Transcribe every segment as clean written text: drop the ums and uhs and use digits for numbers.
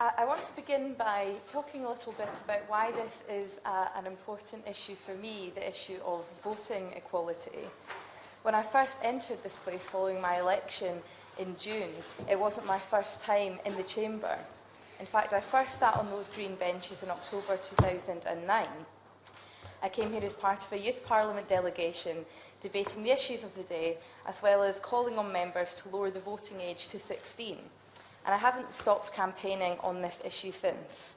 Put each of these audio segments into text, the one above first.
I want to begin by talking a little bit about why this is an important issue for me, the issue of voting equality. When I first entered this place following my election in June, it wasn't my first time in the chamber. In fact, I first sat on those green benches in October 2009. I came here as part of a Youth Parliament delegation debating the issues of the day, as well as calling on members to lower the voting age to 16. And I haven't stopped campaigning on this issue since.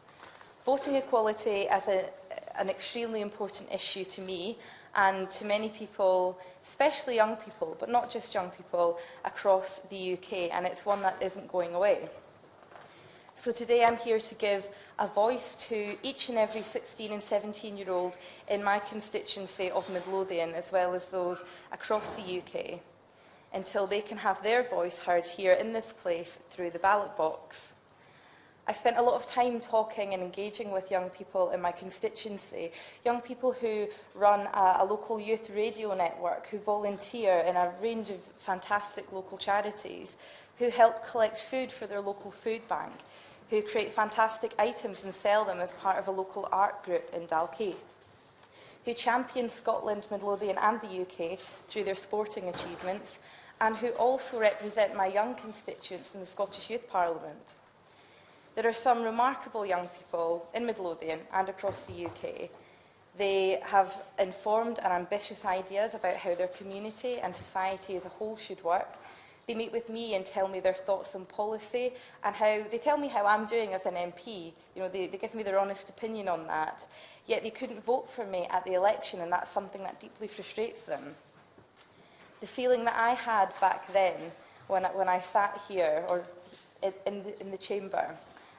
Voting equality is an extremely important issue to me and to many people, especially young people, but not just young people, across the UK, and it's one that isn't going away. So today I'm here to give a voice to each and every 16 and 17-year-old in my constituency of Midlothian, as well as those across the UK, until they can have their voice heard here in this place through the ballot box. I spent a lot of time talking and engaging with young people in my constituency, young people who run a local youth radio network, who volunteer in a range of fantastic local charities, who help collect food for their local food bank, who create fantastic items and sell them as part of a local art group in Dalkeith, who champion Scotland, Midlothian and the UK through their sporting achievements, and who also represent my young constituents in the Scottish Youth Parliament. There are some remarkable young people in Midlothian and across the UK. They have informed and ambitious ideas about how their community and society as a whole should work. They meet with me and tell me their thoughts on policy and they tell me how I'm doing as an MP. They give me their honest opinion on that. Yet they couldn't vote for me at the election, and that's something that deeply frustrates them. The feeling that I had back then when I sat here or in the chamber,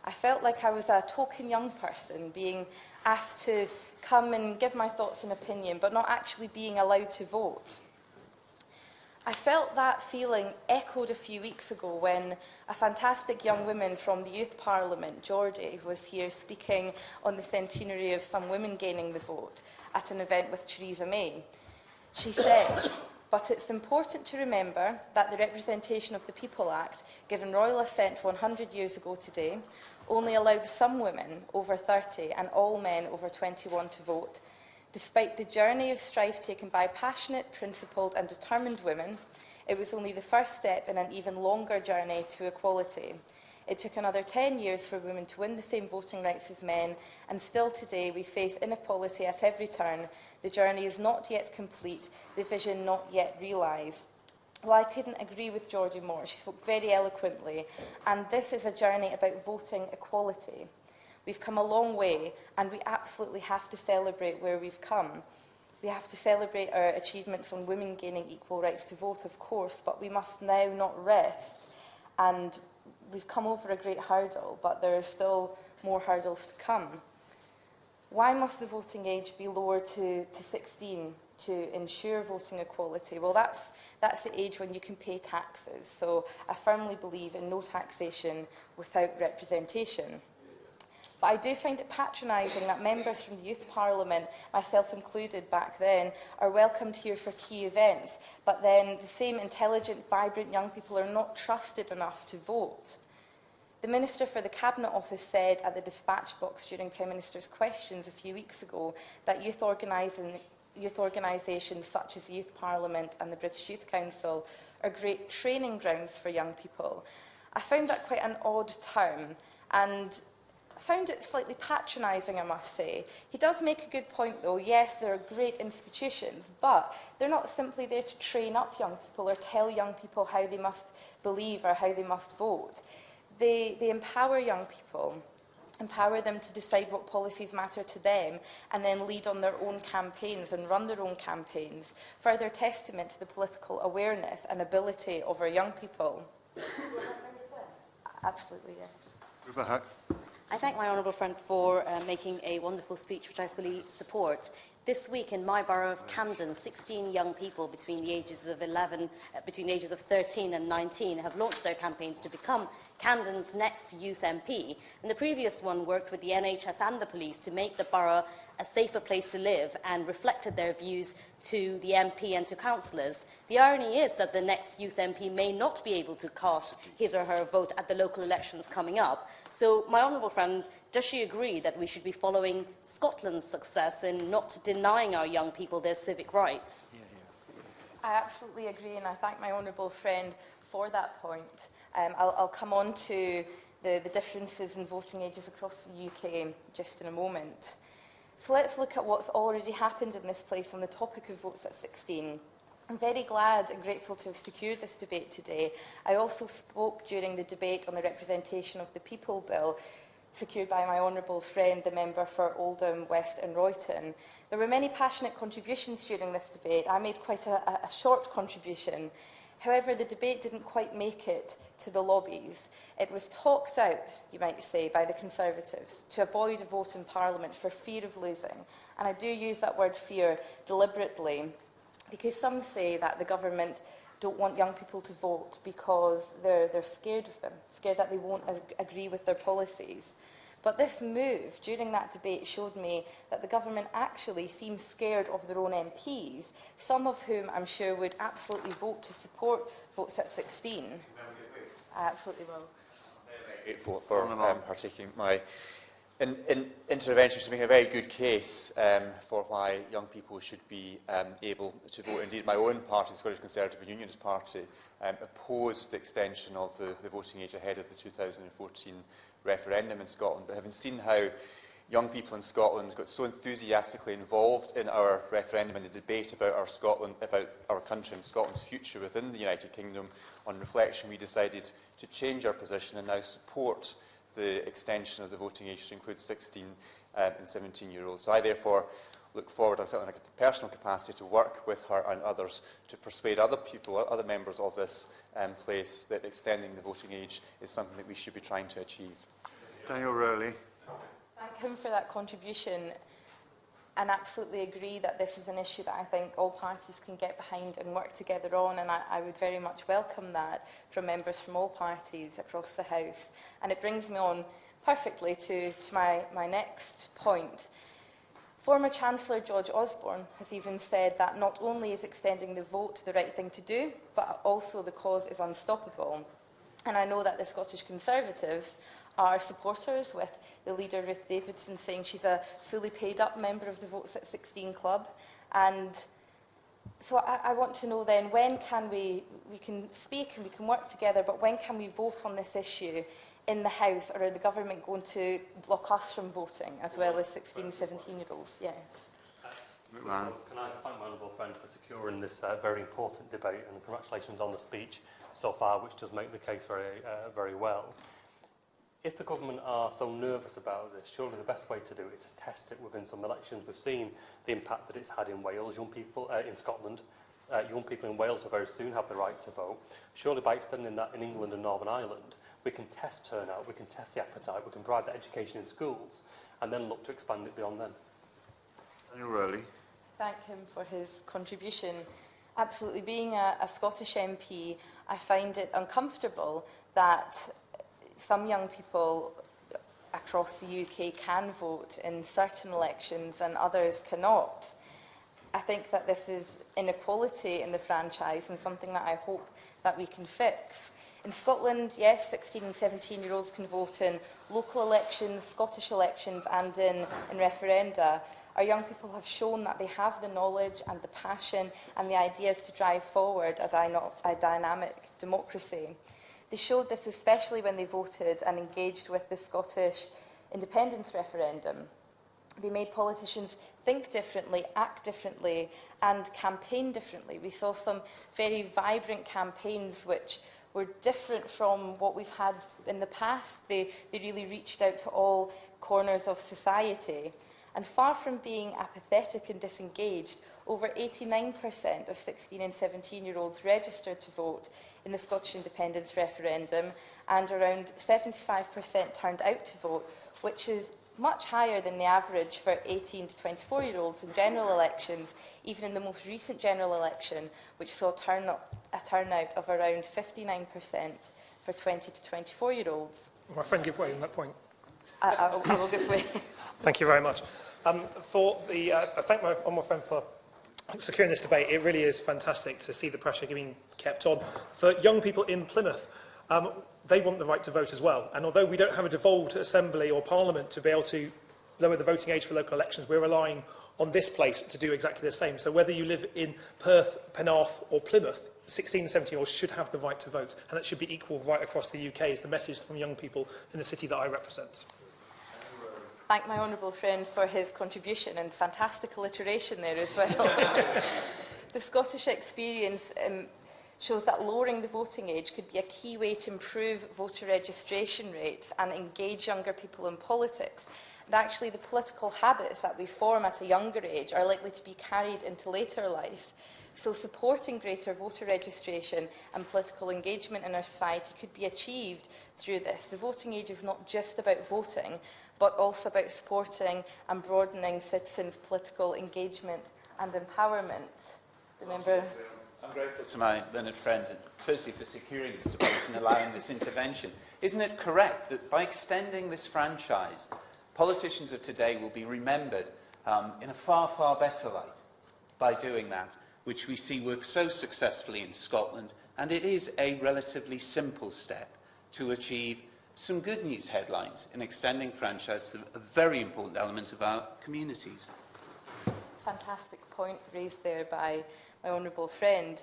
I felt like I was a token young person being asked to come and give my thoughts and opinion, but not actually being allowed to vote. I felt that feeling echoed a few weeks ago when a fantastic young woman from the Youth Parliament, Geordie, was here speaking on the centenary of some women gaining the vote at an event with Theresa May. She said, "But it's important to remember that the Representation of the People Act, given royal assent 100 years ago today, only allowed some women over 30 and all men over 21 to vote. Despite the journey of strife taken by passionate, principled and determined women, it was only the first step in an even longer journey to equality. It took another 10 years for women to win the same voting rights as men, and still today we face inequality at every turn. The journey is not yet complete, the vision not yet realised." Well, I couldn't agree with Geordie more. She spoke very eloquently, and this is a journey about voting equality. We've come a long way, and we absolutely have to celebrate where we've come. We have to celebrate our achievements on women gaining equal rights to vote, of course, but we must now not rest. And we've come over a great hurdle, but there are still more hurdles to come. Why must the voting age be lowered to 16 to ensure voting equality? Well, that's the age when you can pay taxes. So I firmly believe in no taxation without representation. But I do find it patronising that members from the Youth Parliament, myself included back then, are welcomed here for key events, but then the same intelligent, vibrant young people are not trusted enough to vote. The Minister for the Cabinet Office said at the dispatch box during Prime Minister's questions a few weeks ago that youth organisations such as the Youth Parliament and the British Youth Council are great training grounds for young people. I found that quite an odd term, and I found it slightly patronising, I must say. He does make a good point, though. Yes, there are great institutions, but they're not simply there to train up young people or tell young people how they must believe or how they must vote. They empower young people, empower them to decide what policies matter to them, and then lead on their own campaigns and run their own campaigns, further testament to the political awareness and ability of our young people. Absolutely, yes. Ruba Huck. I thank my honourable friend for making a wonderful speech, which I fully support. This week in my borough of Camden, 16 young people between the ages of 13 and 19 have launched their campaigns to become Camden's next youth MP, and the previous one worked with the NHS and the police to make the borough a safer place to live and reflected their views to the MP and to councillors. The irony is that the next youth MP may not be able to cast his or her vote at the local elections coming up. So, my honourable friend, does she agree that we should be following Scotland's success in not denying our young people their civic rights? I absolutely agree, and I thank my honourable friend for that point. I'll come on to the differences in voting ages across the UK just in a moment. So let's look at what's already happened in this place on the topic of votes at 16. I'm very glad and grateful to have secured this debate today. I also spoke during the debate on the Representation of the People Bill, secured by my honourable friend, the member for Oldham, West and Royton. There were many passionate contributions during this debate. I made quite a short contribution. However, the debate didn't quite make it to the lobbies. It was talked out, you might say, by the Conservatives to avoid a vote in Parliament for fear of losing. And I do use that word fear deliberately, because some say that the government don't want young people to vote because they're scared of them, scared that they won't agree with their policies. But this move during that debate showed me that the government actually seems scared of their own MPs, some of whom I'm sure would absolutely vote to support votes at 16. I absolutely will. Grateful for partaking my intervention to make a very good case for why young people should be able to vote. Indeed, my own party, the Scottish Conservative Unionist Party, opposed the extension of the voting age ahead of the 2014 referendum in Scotland. But having seen how young people in Scotland got so enthusiastically involved in our referendum and the debate about our country and Scotland's future within the United Kingdom, on reflection we decided to change our position and now support the extension of the voting age to include 16 and 17-year-olds. So I therefore look forward, on certainly a personal capacity, to work with her and others to persuade other people, other members of this place, that extending the voting age is something that we should be trying to achieve. Daniel Rowley. Thank him for that contribution, and absolutely agree that this is an issue that I think all parties can get behind and work together on, and I would very much welcome that from members from all parties across the House. And it brings me on perfectly to my next point. Former Chancellor George Osborne has even said that not only is extending the vote the right thing to do, but also the cause is unstoppable. And I know that the Scottish Conservatives are supporters, with the leader Ruth Davidson saying she's a fully paid up member of the Votes at 16 club. And so I want to know then, when can we can speak and we can work together, but when can we vote on this issue in the House, or are the government going to block us from voting as well as 16, 17-year-olds? Yes. Can I thank my honourable friend for securing this very important debate, and congratulations on the speech so far, which does make the case very well. If the government are so nervous about this, surely the best way to do it is to test it within some elections. We've seen the impact that it's had in Wales, young people in Scotland. Young people in Wales will very soon have the right to vote. Surely by extending that in England and Northern Ireland, we can test turnout, we can test the appetite, we can provide that education in schools, and then look to expand it beyond them. Daniel Rowley. Thank him for his contribution. Absolutely, being a Scottish MP, I find it uncomfortable that some young people across the UK can vote in certain elections and others cannot. I think that this is inequality in the franchise, and something that I hope that we can fix. In Scotland, yes, 16 and 17-year-olds can vote in local elections, Scottish elections and in referenda. Our young people have shown that they have the knowledge and the passion and the ideas to drive forward a dynamic democracy. They showed this especially when they voted and engaged with the Scottish independence referendum. They made politicians think differently, act differently and campaign differently. We saw some very vibrant campaigns which were different from what we've had in the past. They really reached out to all corners of society. And far from being apathetic and disengaged, over 89% of 16 and 17-year-olds registered to vote in the Scottish independence referendum, and around 75% turned out to vote, which is much higher than the average for 18 to 24-year-olds in general elections, even in the most recent general election, which saw a turnout of around 59% for 20 to 24-year-olds. My friend give way on that point. I will give way. Thank you very much. I thank my friend for securing this debate. It really is fantastic to see the pressure being kept on. For young people in Plymouth, they want the right to vote as well. And although we don't have a devolved assembly or parliament to be able to lower the voting age for local elections, we're relying on this place to do exactly the same. So whether you live in Perth, Penarth or Plymouth, 16 and 17-year-olds should have the right to vote. And that should be equal right across the UK, is the message from young people in the city that I represent. Thank my honourable friend for his contribution and fantastic alliteration there as well. The Scottish experience shows that lowering the voting age could be a key way to improve voter registration rates and engage younger people in politics. And actually, the political habits that we form at a younger age are likely to be carried into later life. So supporting greater voter registration and political engagement in our society could be achieved through this. The voting age is not just about voting, but also about supporting and broadening citizens' political engagement and empowerment. The member. I'm grateful to my learned friend, firstly for securing this debate and allowing this intervention. Isn't it correct that by extending this franchise, politicians of today will be remembered in a far, far better light by doing that, which we see work so successfully in Scotland, and it is a relatively simple step to achieve some good news headlines in extending franchise to a very important element of our communities. Fantastic point raised there by my honourable friend.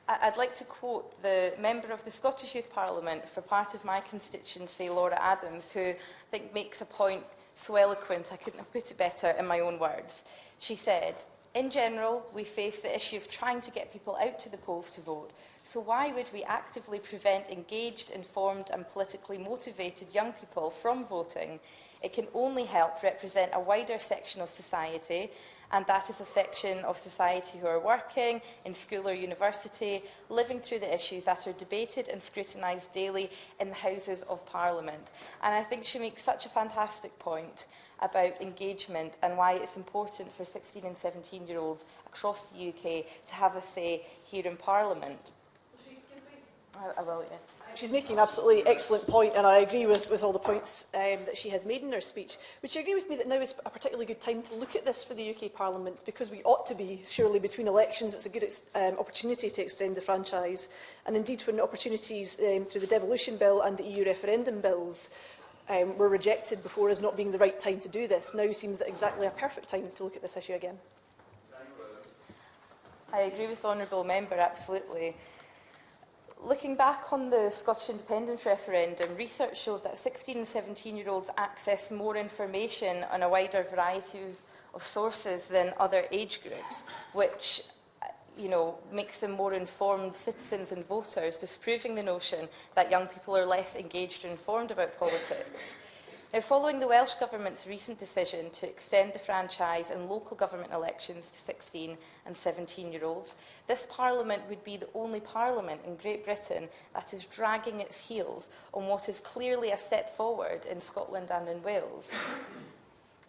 I'd like to quote the member of the Scottish Youth Parliament for part of my constituency, Laura Adams, who I think makes a point so eloquent I couldn't have put it better in my own words. She said, "In general, we face the issue of trying to get people out to the polls to vote. So why would we actively prevent engaged, informed and politically motivated young people from voting? It can only help represent a wider section of society, and that is a section of society who are working in school or university, living through the issues that are debated and scrutinised daily in the Houses of Parliament." And I think she makes such a fantastic point about engagement and why it's important for 16 and 17-year-olds across the UK to have a say here in Parliament. I will, yes. She's making an absolutely excellent point, and I agree with all the points that she has made in her speech. Would you agree with me that now is a particularly good time to look at this for the UK Parliament, because we ought to be, surely between elections, it's a good opportunity to extend the franchise, and indeed when opportunities through the devolution bill and the EU referendum bills were rejected before as not being the right time to do this, now seems that exactly a perfect time to look at this issue again. I agree with the honourable member, absolutely. Looking back on the Scottish independence referendum, research showed that 16 and 17-year-olds access more information on a wider variety of sources than other age groups, which makes them more informed citizens and voters, disproving the notion that young people are less engaged or informed about politics. Now, following the Welsh Government's recent decision to extend the franchise in local government elections to 16 and 17-year-olds, this Parliament would be the only Parliament in Great Britain that is dragging its heels on what is clearly a step forward in Scotland and in Wales.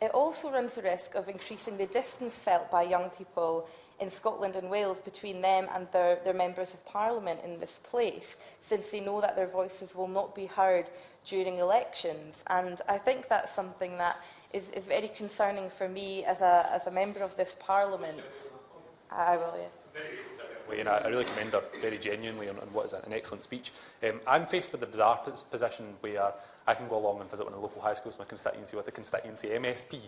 It also runs the risk of increasing the distance felt by young people in Scotland and Wales between them and their members of Parliament in this place, since they know that their voices will not be heard during elections. And I think that's something that is very concerning for me as a member of this Parliament. I will, yes. And I really commend her very genuinely on what is an excellent speech. I'm faced with the bizarre position where I can go along and visit one of the local high schools in my constituency with the constituency MSP,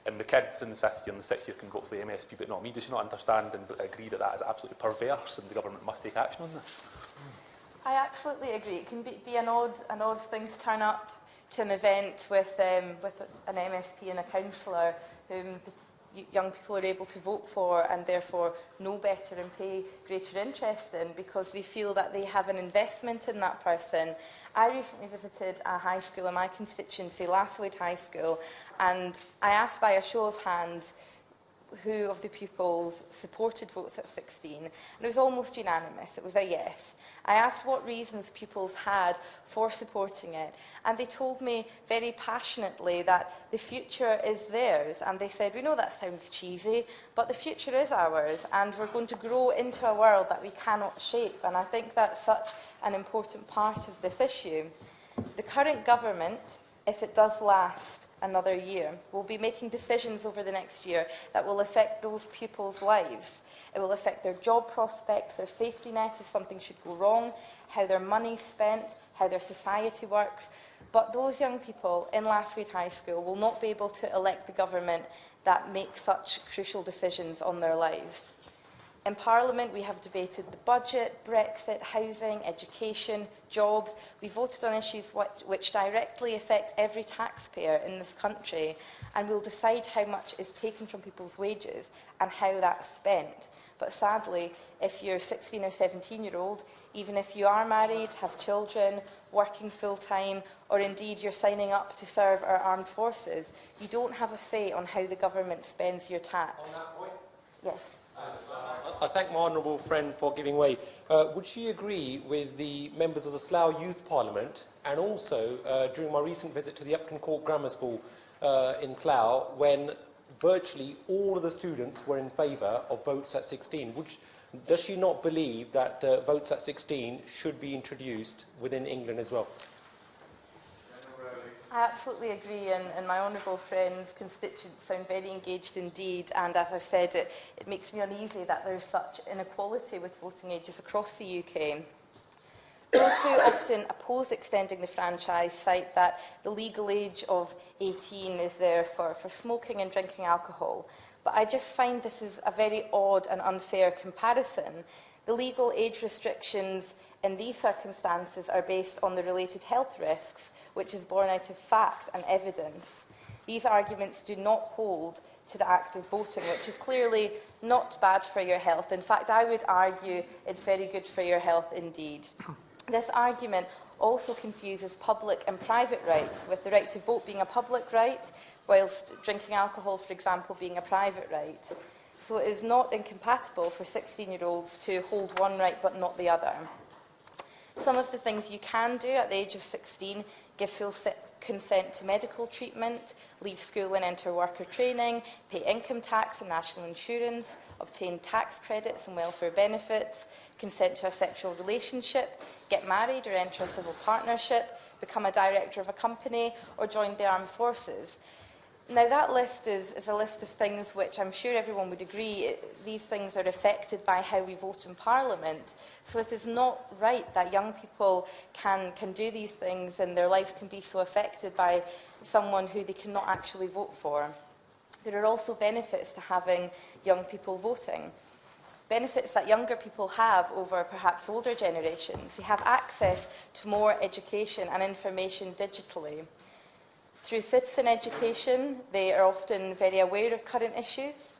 and the kids in the 5th year and the 6th year can vote for the MSP, but not me. Does she not understand and agree that that is absolutely perverse and the government must take action on this? I absolutely agree. It can be an odd thing to turn up to an event with an MSP and a councillor whom the young people are able to vote for and therefore know better and pay greater interest in because they feel that they have an investment in that person. I recently visited a high school in my constituency, Lasswade High School, and I asked by a show of hands, who of the pupils supported votes at 16, and it was almost unanimous. It was a yes. I asked what reasons pupils had for supporting it, and they told me very passionately that the future is theirs, and they said, we know that sounds cheesy, but the future is ours, and we're going to grow into a world that we cannot shape, and I think that's such an important part of this issue. The current government, if it does last another year, will be making decisions over the next year that will affect those pupils' lives. It will affect their job prospects, their safety net if something should go wrong, how their money's spent, how their society works. But those young people in Lasswade High School will not be able to elect the government that makes such crucial decisions on their lives. In Parliament, we have debated the budget, Brexit, housing, education, jobs. We voted on issues which directly affect every taxpayer in this country, and we'll decide how much is taken from people's wages and how that's spent. But sadly, if you're 16 or 17-year-old, even if you are married, have children, working full-time, or indeed you're signing up to serve our armed forces, you don't have a say on how the government spends your tax. On that point? Yes. I thank my honourable friend for giving way. Would she agree with the members of the Slough Youth Parliament, and also during my recent visit to the Upton Court Grammar School in Slough, when virtually all of the students were in favour of votes at 16? Does she not believe that votes at 16 should be introduced within England as well? I absolutely agree, and my honourable friend's constituents sound very engaged indeed, and as I've said, it makes me uneasy that there's such inequality with voting ages across the UK. Those who often oppose extending the franchise cite that the legal age of 18 is there for smoking and drinking alcohol, but I just find this is a very odd and unfair comparison. The legal age restrictions in these circumstances are based on the related health risks, which is borne out of fact and evidence. These arguments do not hold to the act of voting, which is clearly not bad for your health. In fact, I would argue it's very good for your health indeed. This argument also confuses public and private rights, with the right to vote being a public right, whilst drinking alcohol, for example, being a private right. So it is not incompatible for 16-year-olds to hold one right but not the other. Some of the things you can do at the age of 16: give full consent to medical treatment, leave school and enter worker training, pay income tax and national insurance, obtain tax credits and welfare benefits, consent to a sexual relationship, get married or enter a civil partnership, become a director of a company, or join the armed forces. Now, that list is a list of things which I'm sure everyone would agree, these things are affected by how we vote in Parliament. So it is not right that young people can do these things and their lives can be so affected by someone who they cannot actually vote for. There are also benefits to having young people voting. Benefits that younger people have over perhaps older generations. They have access to more education and information digitally. Through citizen education, they are often very aware of current issues.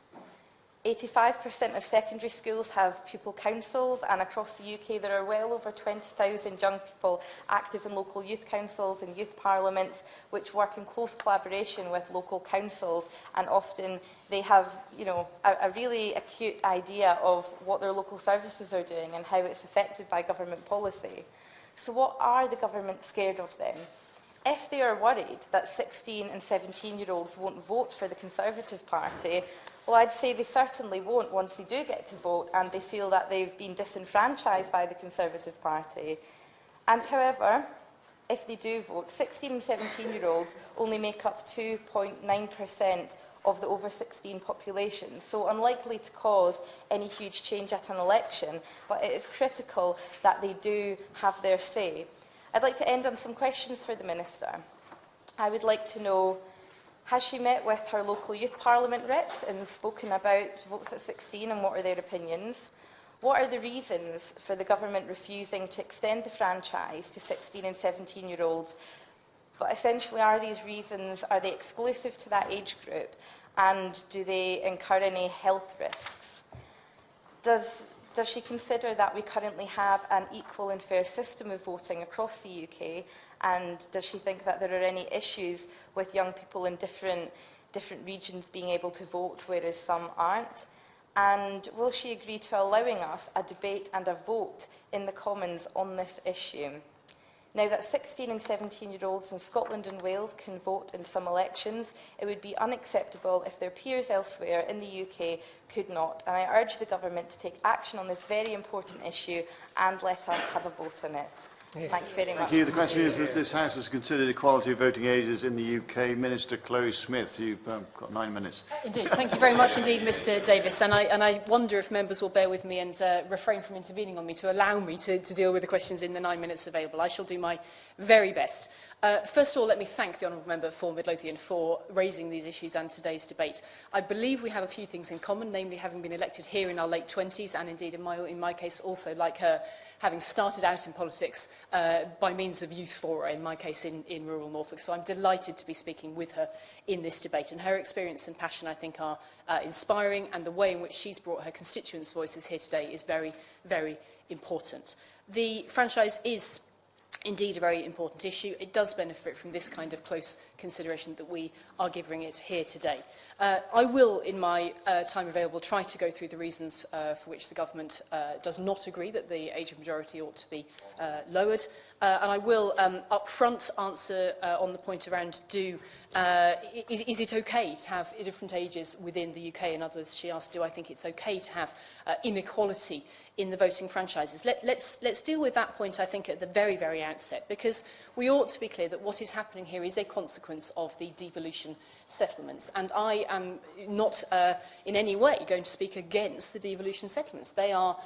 85% of secondary schools have pupil councils, and across the UK there are well over 20,000 young people active in local youth councils and youth parliaments, which work in close collaboration with local councils, and often they have, a really acute idea of what their local services are doing and how it's affected by government policy. So what are the government scared of then? If they are worried that 16 and 17-year-olds won't vote for the Conservative Party, well, I'd say they certainly won't once they do get to vote and they feel that they've been disenfranchised by the Conservative Party. And however, if they do vote, 16 and 17-year-olds only make up 2.9% of the over 16 population, so unlikely to cause any huge change at an election, but it is critical that they do have their say. I'd like to end on some questions for the Minister. I would like to know, has she met with her local youth parliament reps and spoken about votes at 16 and what are their opinions? What are the reasons for the government refusing to extend the franchise to 16 and 17-year-olds? But essentially, are these reasons, are they exclusive to that age group? And do they incur any health risks? Does she consider that we currently have an equal and fair system of voting across the UK? And does she think that there are any issues with young people in different different regions being able to vote, whereas some aren't? And will she agree to allowing us a debate and a vote in the Commons on this issue? Now that 16 and 17-year-olds in Scotland and Wales can vote in some elections, it would be unacceptable if their peers elsewhere in the UK could not. And I urge the Government to take action on this very important issue and let us have a vote on it. Thank you very much. Thank you. The question is that this House has considered equality of voting ages in the UK. Minister Chloe Smith, you've got 9 minutes. Indeed. Thank you very much indeed, Mr Davis. And I wonder if members will bear with me and refrain from intervening on me to allow me to deal with the questions in the 9 minutes available. I shall do my very best. First of all, let me thank the Honourable Member for Midlothian for raising these issues and today's debate. I believe we have a few things in common, namely having been elected here in our late 20s and indeed in my case also, like her, having started out in politics by means of Youth Fora, in my case in rural Norfolk. So I'm delighted to be speaking with her in this debate. And her experience and passion, I think, are inspiring, and the way in which she's brought her constituents' voices here today is very, very important. The franchise is indeed a very important issue. It does benefit from this kind of close consideration that we are giving it here today. I will, in my time available, try to go through the reasons for which the Government does not agree that the age of majority ought to be lowered. And I will up front answer on the point around is it okay to have different ages within the UK? In other words, she asked, do I think it's okay to have inequality in the voting franchises? Let's deal with that point, I think, at the very, very outset, because we ought to be clear that what is happening here is a consequence of the devolution settlements. And I am not in any way going to speak against the devolution settlements. They are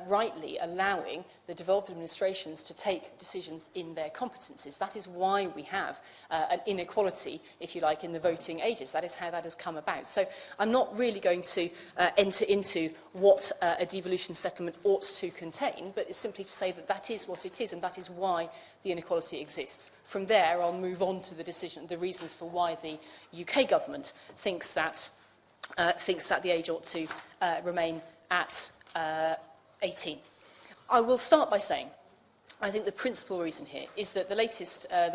rightly allowing the devolved administrations to take decisions in their competencies. That is why we have an inequality, if you like, in the voting ages. That is how that has come about. So I'm not really going to enter into what a devolution settlement ought to contain, but it's simply to say that that is what it is, and that is why the inequality exists. From there, I'll move on to the reasons for why the UK government thinks that the age ought to remain at 18. I will start by saying I think the principal reason here is that the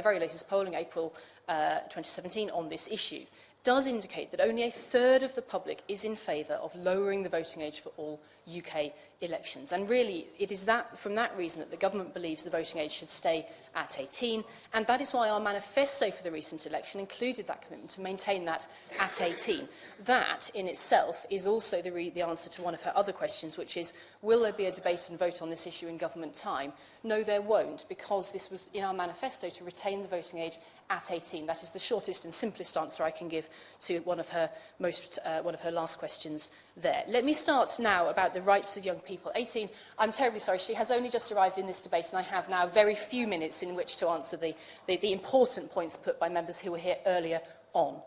very latest polling, April 2017, on this issue does indicate that only a third of the public is in favour of lowering the voting age for all UK elections. And really, it is from that reason that the government believes the voting age should stay at 18, and that is why our manifesto for the recent election included that commitment to maintain that at 18. That, in itself, is also the answer to one of her other questions, which is, will there be a debate and vote on this issue in government time? No, there won't, because this was in our manifesto to retain the voting age at 18. That is the shortest and simplest answer I can give to one of her last questions there. Let me start now about the rights of young people. 18, I'm terribly sorry, she has only just arrived in this debate, and I have now very few minutes in which to answer the important points put by members who were here earlier on.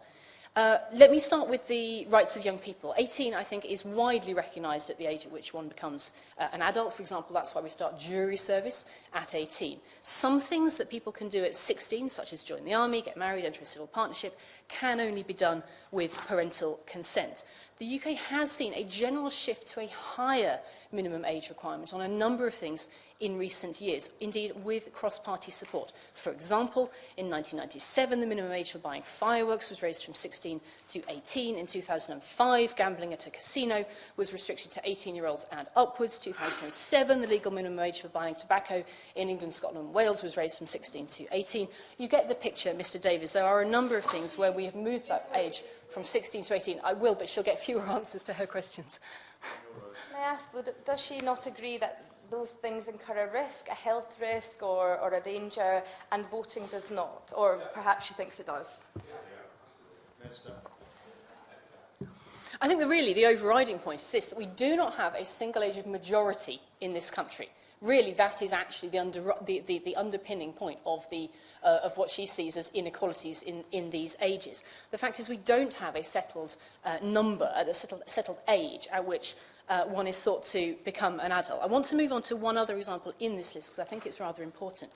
Let me start with the rights of young people. 18, I think, is widely recognised at the age at which one becomes an adult. For example, that's why we start jury service at 18. Some things that people can do at 16, such as join the army, get married, enter a civil partnership, can only be done with parental consent. The UK has seen a general shift to a higher minimum age requirement on a number of things in recent years, indeed with cross-party support. For example, in 1997, the minimum age for buying fireworks was raised from 16 to 18. In 2005, gambling at a casino was restricted to 18-year-olds and upwards. 2007, the legal minimum age for buying tobacco in England, Scotland and Wales was raised from 16 to 18. You get the picture, Mr Davies. There are a number of things where we have moved that age from 16 to 18. I will, but she'll get fewer answers to her questions. May I ask, though, does she not agree that those things incur a risk, a health risk or a danger, and voting does not? Or perhaps she thinks it does? I think that really the overriding point is this, that we do not have a single age of majority in this country. Really, that is actually the underpinning point of what she sees as inequalities in these ages. The fact is we don't have a settled number, a settled age at which one is thought to become an adult. I want to move on to one other example in this list because I think it's rather important.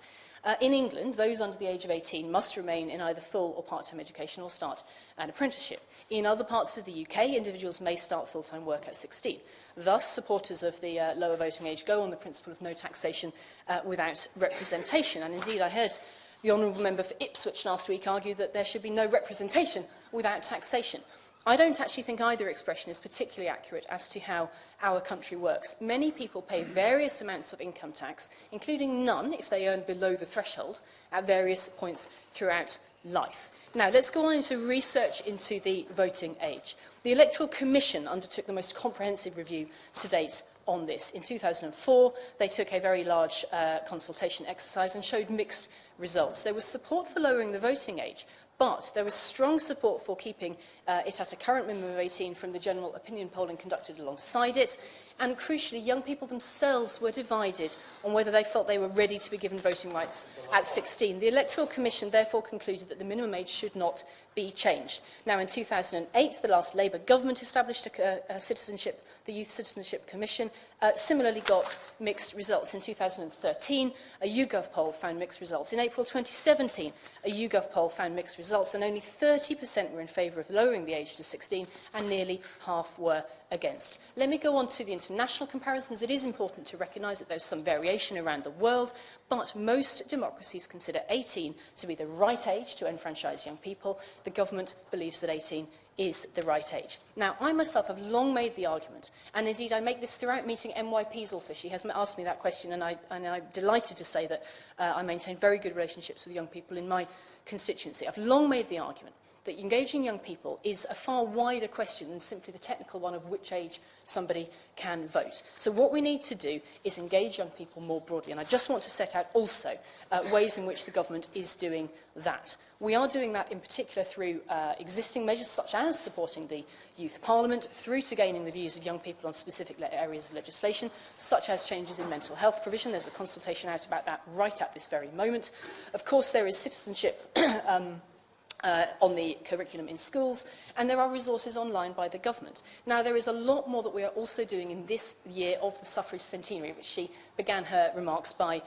In England, those under the age of 18 must remain in either full or part-time education or start an apprenticeship. In other parts of the UK, individuals may start full-time work at 16. Thus, supporters of the lower voting age go on the principle of no taxation without representation. And indeed, I heard The honourable member for Ipswich last week argued that there should be no representation without taxation. I don't actually think either expression is particularly accurate as to how our country works. Many people pay various amounts of income tax, including none if they earn below the threshold, at various points throughout life. Now, let's go on into research into the voting age. The Electoral Commission undertook the most comprehensive review to date on this. In 2004, they took a very large consultation exercise and showed mixed results. There was support for lowering the voting age, but there was strong support for keeping it at a current minimum of 18 from the general opinion polling conducted alongside it. And crucially, young people themselves were divided on whether they felt they were ready to be given voting rights at 16. The Electoral Commission therefore concluded that the minimum age should not be changed. Now, in 2008, the last Labour government established the Youth Citizenship Commission, similarly got mixed results. In 2013, a YouGov poll found mixed results. In April 2017, a YouGov poll found mixed results, and only 30% were in favour of lowering the age to 16, and nearly half were against. Let me go on to the international comparisons. It is important to recognise that there's some variation around the world, but most democracies consider 18 to be the right age to enfranchise young people. The government believes that 18 is the right age. Now, I myself have long made the argument, and indeed I make this throughout meeting MYPs also. She has asked me that question, and I'm delighted to say that I maintain very good relationships with young people in my constituency. I've long made the argument that engaging young people is a far wider question than simply the technical one of which age somebody can vote. So what we need to do is engage young people more broadly, and I just want to set out also ways in which the government is doing that. We are doing that in particular through existing measures such as supporting the Youth Parliament, through to gaining the views of young people on specific areas of legislation, such as changes in mental health provision. There's a consultation out about that right at this very moment. Of course, there is citizenship on the curriculum in schools, and there are resources online by the government. Now, there is a lot more that we are also doing in this year of the suffrage centenary, which she began her remarks by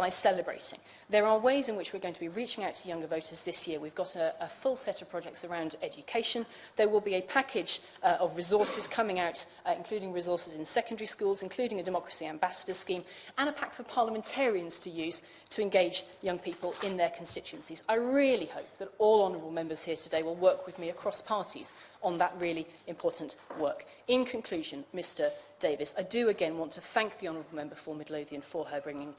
celebrating. There are ways in which we're going to be reaching out to younger voters this year. We've got a full set of projects around education. There will be a package of resources coming out, including resources in secondary schools, including a Democracy Ambassador scheme, and a pack for parliamentarians to use to engage young people in their constituencies. I really hope that all honourable members here today will work with me across parties on that really important work. In conclusion, Mr Davis, I do again want to thank the honourable member for Midlothian for her bringing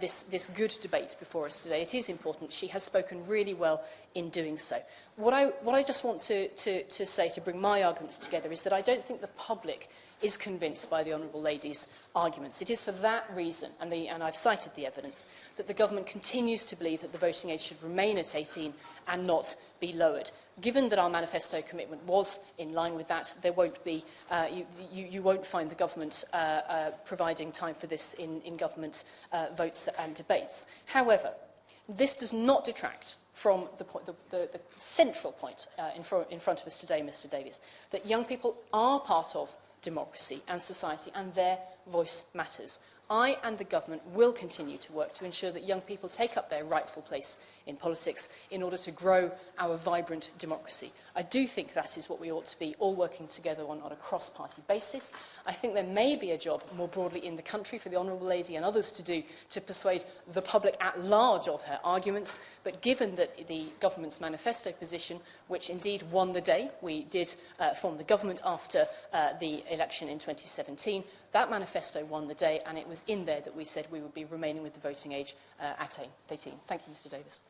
this good debate before us today. It is important. She has spoken really well in doing so. What I just want to say, to bring my arguments together, is that I don't think the public is convinced by the Honourable Lady's arguments. It is for that reason, and I've cited the evidence, that the government continues to believe that the voting age should remain at 18 and not be lowered. Given that our manifesto commitment was in line with that, there won't be, you won't find the government providing time for this in government votes and debates. However, this does not detract from the central point in front of us today, Mr Davis, that young people are part of democracy and society, and their voice matters. I and the government will continue to work to ensure that young people take up their rightful place in politics in order to grow our vibrant democracy. I do think that is what we ought to be all working together on a cross-party basis. I think there may be a job more broadly in the country for the Honourable Lady and others to do to persuade the public at large of her arguments, but given that the government's manifesto position, which indeed won the day, we did form the government after the election in 2017, that manifesto won the day, and it was in there that we said we would be remaining with the voting age at 18. Thank you, Mr Davis.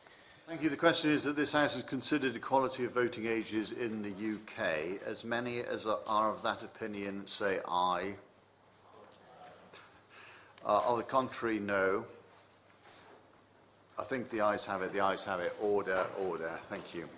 Thank you. The question is that this House has considered equality of voting ages in the UK. As many as are of that opinion say aye. On the contrary, no. I think the ayes have it. The ayes have it. Order, order. Thank you.